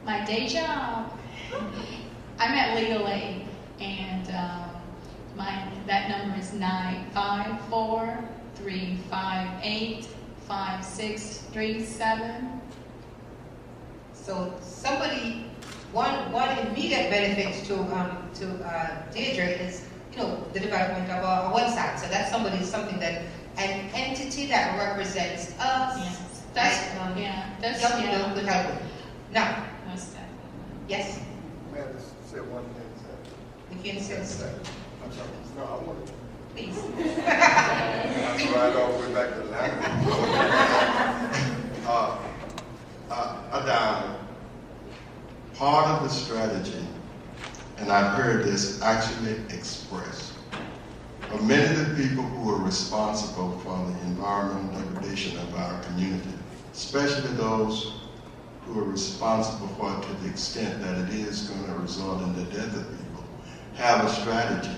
My day job, I'm at Legal Aid, and that number is 954-358-5637. So somebody, one immediate benefit to Deirdre is, the development of a website. So that's something that, an entity that represents us. Yes. That's That's could help with. Now, Most definitely. yes, May I just say one thing, sir? we can say, I'm sorry. No, I want to. please. That's right all the way back to the Adown, part of the strategy, and I've heard this actually expressed, of many of the people who are responsible for the environmental degradation of our community, especially those who are responsible for it to the extent that it is going to result in the death of people, have a strategy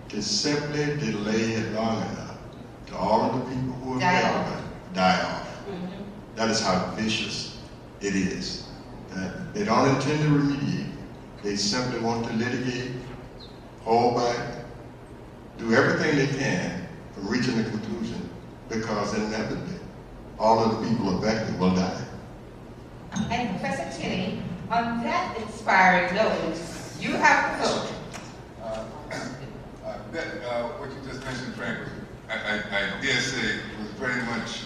to simply delay it long enough to all of the people who are Die off. affected die off. Mhm. That is how vicious it is. They don't intend to remediate. They simply want to litigate, hold back, do everything they can for reaching a conclusion, because inevitably all of the people affected will die. And Professor Tinney, on that inspiring note, you have the floor. What you just mentioned, Frank, I dare say was very much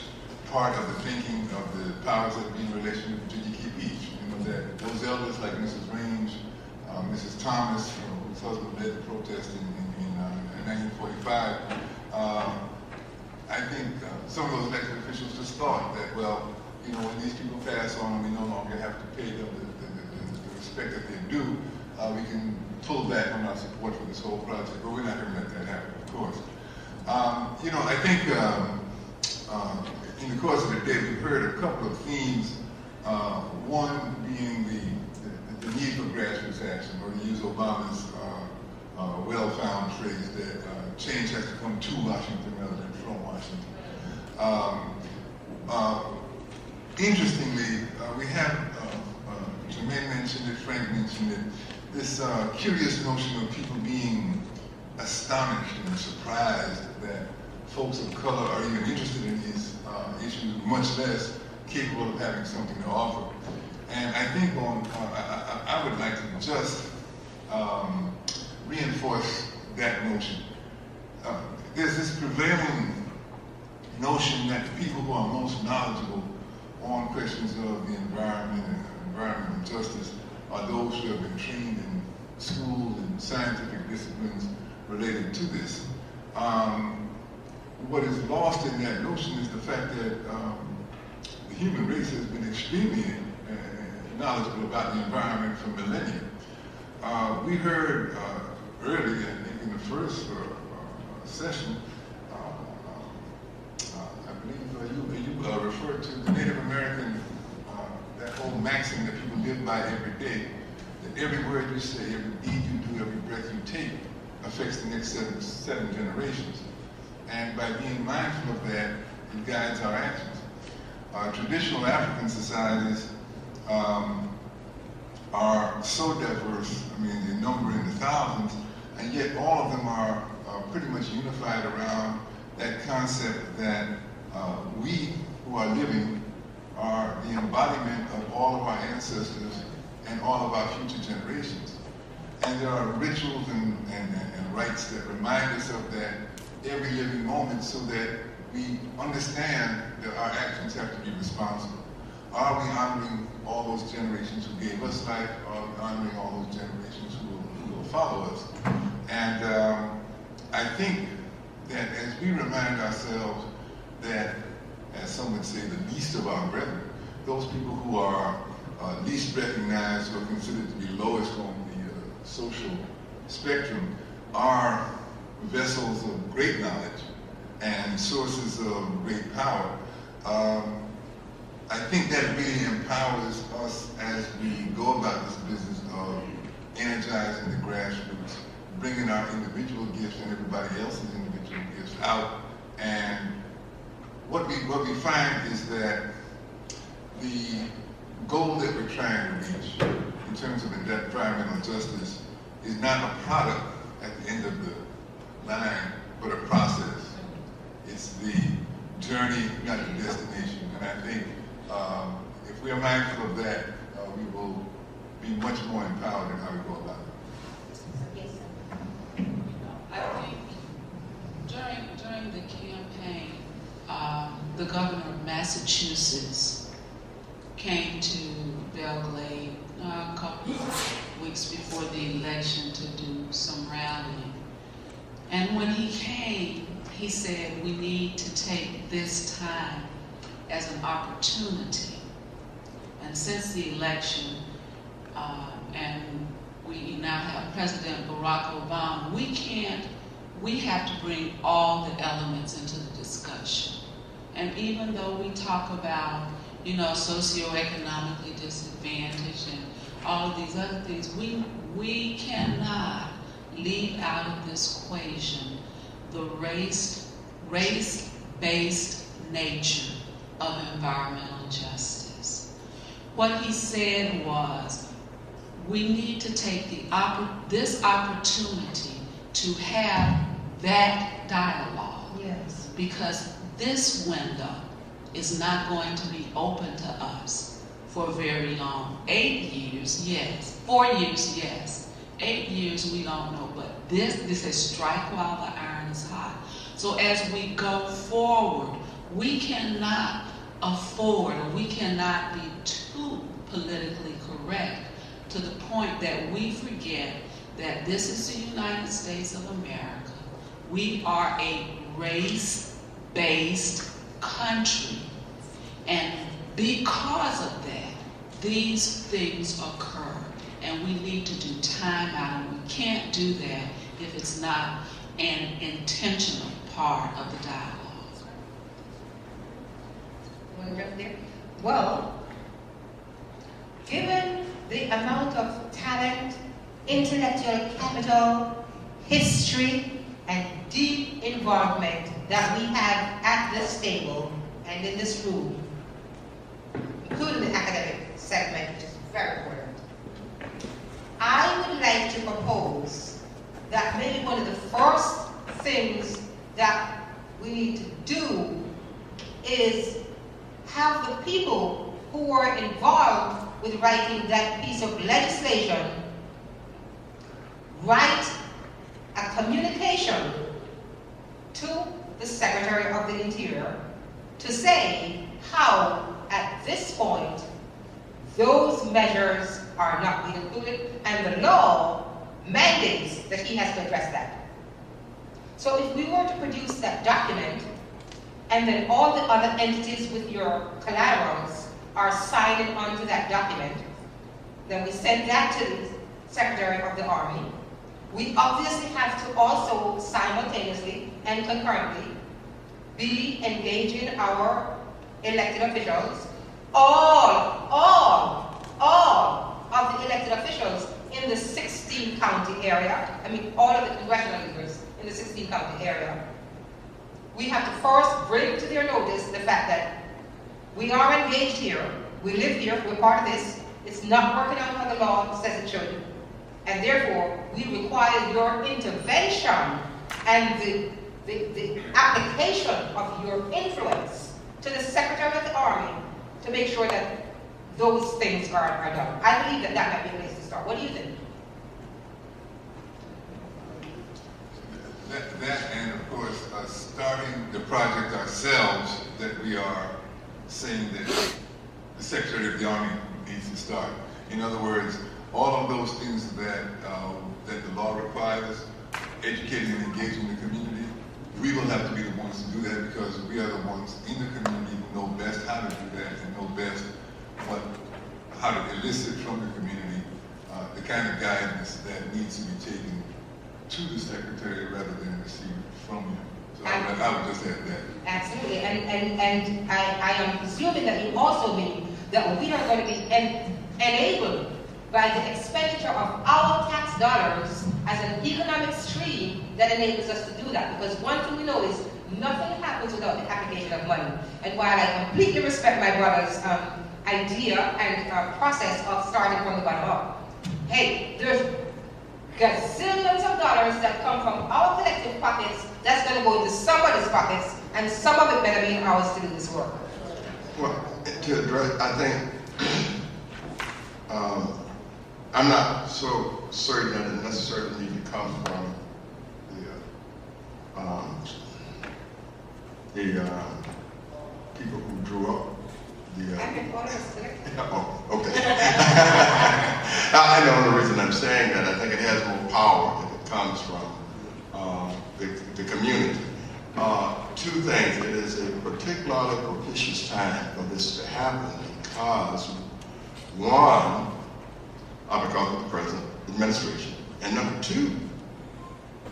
part of the thinking of the powers that be in relation to Virginia Key Beach. That those elders like Mrs. Range, Mrs. Thomas, whose husband led the protest in 1945, I think some of those elected officials just thought that, well, when these people pass on and we no longer have to pay them the respect that they do, we can pull back on our support for this whole project. But we're not going to let that happen, of course. I think in the course of the day, we've heard a couple of themes. One being the need for grassroots action, or to use Obama's well-found phrase that change has to come to Washington rather than from Washington. Interestingly, we have, Jermaine mentioned it, Frank mentioned it, this curious notion of people being astonished and surprised that folks of color are even interested in these issues, much less capable of having something to offer. And I think I would like to just reinforce that notion. There's this prevailing notion that the people who are most knowledgeable on questions of the environment and environmental justice are those who have been trained in schools and scientific disciplines related to this. What is lost in that notion is the fact that the human race has been extremely knowledgeable about the environment for millennia. We heard earlier, I think in the first session, I believe you referred to the Native American, that whole maxim that people live by every day, that every word you say, every deed you do, every breath you take affects the next seven generations. And by being mindful of that, it guides our actions. Traditional African societies are so diverse, they number in the thousands, and yet all of them are pretty much unified around that concept that we who are living are the embodiment of all of our ancestors and all of our future generations. And there are rituals and rites that remind us of that every living moment, so that we understand that our actions have to be responsible. Are we honoring all those generations who gave us life? Are we honoring all those generations who will follow us? And I think that as we remind ourselves that, as some would say, the least of our brethren, those people who are least recognized or considered to be lowest on the social spectrum, are vessels of great knowledge and sources of great power. I think that really empowers us as we go about this business of energizing the grassroots, bringing our individual gifts and everybody else's individual gifts out. And what we find is that the goal that we're trying to reach in terms of environmental justice is not a product at the end of the line, but a process. It's the journey, not the destination. And I think if we are mindful of that, we will be much more empowered in how we go about it. Yes, sir. I think during the campaign, the governor of Massachusetts came to Belgrade a couple of weeks before the election to do some rallying. And when he came, he said we need to take this time as an opportunity. And since the election, and we now have President Barack Obama, we have to bring all the elements into the discussion. And even though we talk about, socioeconomically disadvantaged and all of these other things, we cannot leave out of this equation the race-based nature of environmental justice. What he said was, we need to take this opportunity to have that dialogue. Yes. Because this window is not going to be open to us for very long. 8 years, yes. 4 years, yes. 8 years, we don't know. But this is strike while the iron is hot. So as we go forward, we cannot afford, or we cannot be too politically correct to the point that we forget that this is the United States of America. We are a race-based country. And because of that, these things occur. And we need to do time out. And we can't do that if it's not an intentional part of the dialogue. Well, given the amount of talent, intellectual capital, history, and deep involvement that we have at this table and in this room, including the academic segment, which is very important, I would like to propose that maybe one of the first things that we need to do is have the people who were involved with writing that piece of legislation write a communication to the Secretary of the Interior to say how, at this point, those measures are not being included, and the law mandates that he has to address that. So if we were to produce that document, and then all the other entities with your collaterals are signing onto that document, then we send that to the Secretary of the Army. We obviously have to also simultaneously and concurrently be engaging our elected officials, all of the elected officials in the 16 county area, all of the congressional leaders in the 16 county area. We have to first bring to their notice the fact that we are engaged here, we live here, we're part of this, it's not working out how the law says it should, and therefore we require your intervention and the application of your influence to the Secretary of the Army to make sure that those things are done. I believe that that might be a place to start. What do you think? That and of course starting the project ourselves, that we are saying that the Secretary of the Army needs to start. In other words, all of those things that the law requires, educating and engaging the community, we will have to be the ones to do that because we are the ones in the community who know best how to do that and know best how to elicit from the community the kind of guidance that needs to be taken to the Secretary rather than received from him. So I would just add that. Absolutely, and I am presuming that you also mean that we are going to be enabled by the expenditure of our tax dollars as an economic stream that enables us to do that. Because one thing we know is nothing happens without the application of money. And while I completely respect my brother's idea and process of starting from the bottom up, Hey, there's gazillions of dollars that come from our collective pockets that's going to go into somebody's pockets, and some of it better be in ours to do this work. Well, to address, I think, I'm not so certain that it necessarily need to come from the people who drew up the. Oh, okay. I know the reason I'm saying that. I think it has more power if it comes from the community. Two things. It is a particularly propitious time for this to happen because, one, because of the present administration, and number two,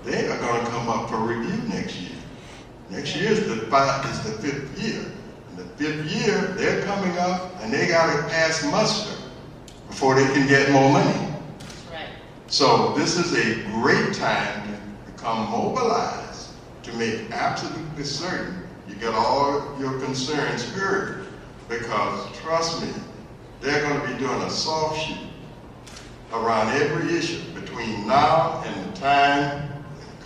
they are going to come up for review next year. Next year is the 5th year. And the 5th year, they're coming up and they got to pass muster before they can get more money. That's right. So this is a great time to become mobilized to make absolutely certain you get all your concerns heard. Because trust me, they're going to be doing a soft shoot around every issue between now and the time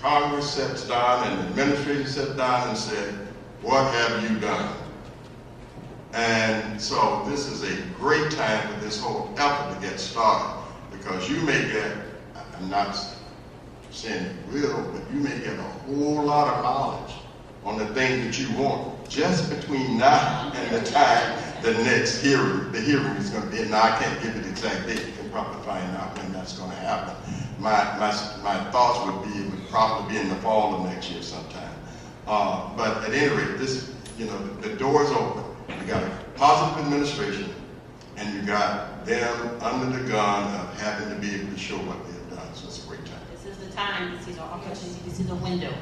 Congress sits down and the administration sits down and said, what have you done? And so this is a great time for this whole effort to get started, because you may get, I'm not saying you will, but you may get a whole lot of knowledge on the things that you want just between now and the time the next hearing, the hearing is going to be. Now I can't give you the exact date. You can probably find out when that's going to happen. My thoughts would be it would probably be in the fall of next year sometime. But at any rate, this, the door is open. You got a positive administration, and you got them under the gun of having to be able to show what they've done. So it's a great time. This is the time. This is the opportunity. This is the window.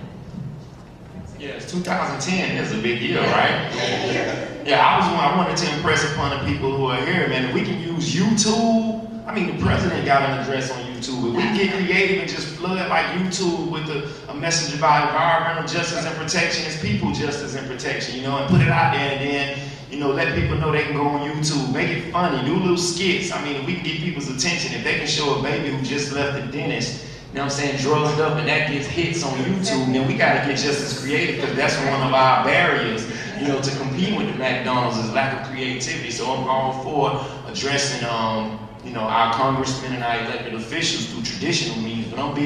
Yes, 2010 is a big deal, right? Yeah, I wanted to impress upon the people who are here, man, if we can use YouTube. I mean, the president got an address on YouTube. If we get creative and just flood like YouTube with a message about environmental justice and protection, it's people justice and protection, and put it out there, and then, let people know they can go on YouTube, make it funny, do little skits. I mean, if we can get people's attention, if they can show a baby who just left the dentist, drugged up, and that gets hits on YouTube, then we gotta get just as creative, because that's one of our barriers, to compete with the McDonald's is lack of creativity. So I'm all for addressing, our congressmen and our elected officials through traditional means, but I'm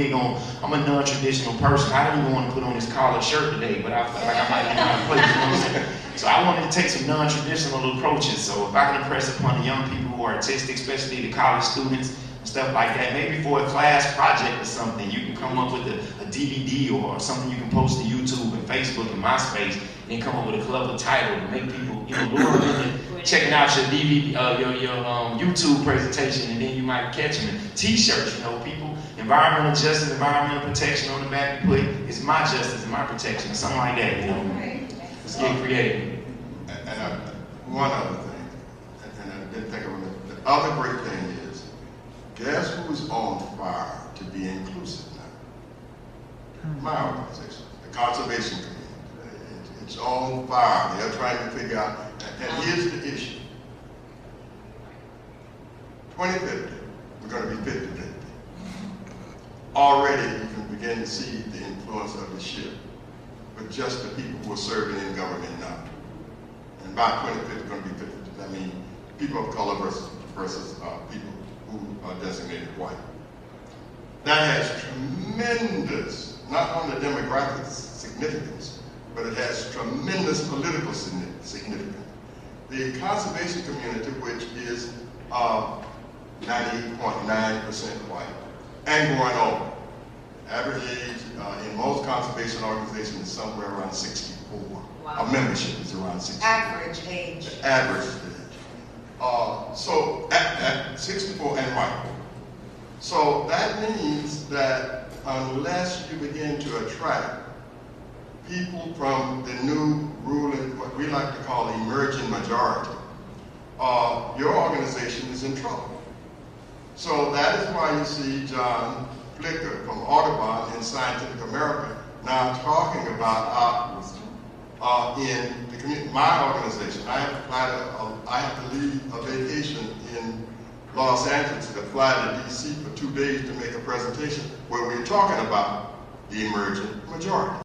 a non-traditional person. I don't even want to put on this collared shirt today, but I feel like I might be out of place, you know what I'm saying? So I wanted to take some non-traditional approaches. So if I can impress upon the young people who are artistic, especially the college students, and stuff like that, maybe for a class project or something, you can come up with a DVD or something you can post to YouTube and Facebook and MySpace, and then come up with a clever title to make people, lure them into checking out your DVD, your YouTube presentation, and then you might catch them in T-shirts. People, environmental justice, environmental protection on the back. You put it's my justice and my protection, or something like that. Let's get creative. And one other thing, and I didn't think of it. The other great thing is, guess who's on fire to be inclusive now? My organization, the conservation community. It's on fire. They're trying to figure out, and here's the issue. 2050, we're going to be 50-50. Already you can begin to see the influence of the shift with just the people who are serving in government now. And by 2050, it's going to be 50. I mean, people of color versus people who are designated white. That has tremendous, not only demographic significance, but it has tremendous political significance. The conservation community, which is 98.9% white and growing older. Average age in most conservation organizations is somewhere around 64. Wow. Our membership is around 64. Average age. The average age. So at 64 and white. So that means that unless you begin to attract people from the new ruling, what we like to call emerging majority, your organization is in trouble. So that is why you see John Flicker from Audubon in Scientific America now talking about in the community. My organization, I have to leave a vacation in Los Angeles to fly to DC for 2 days to make a presentation where we're talking about the emerging majority.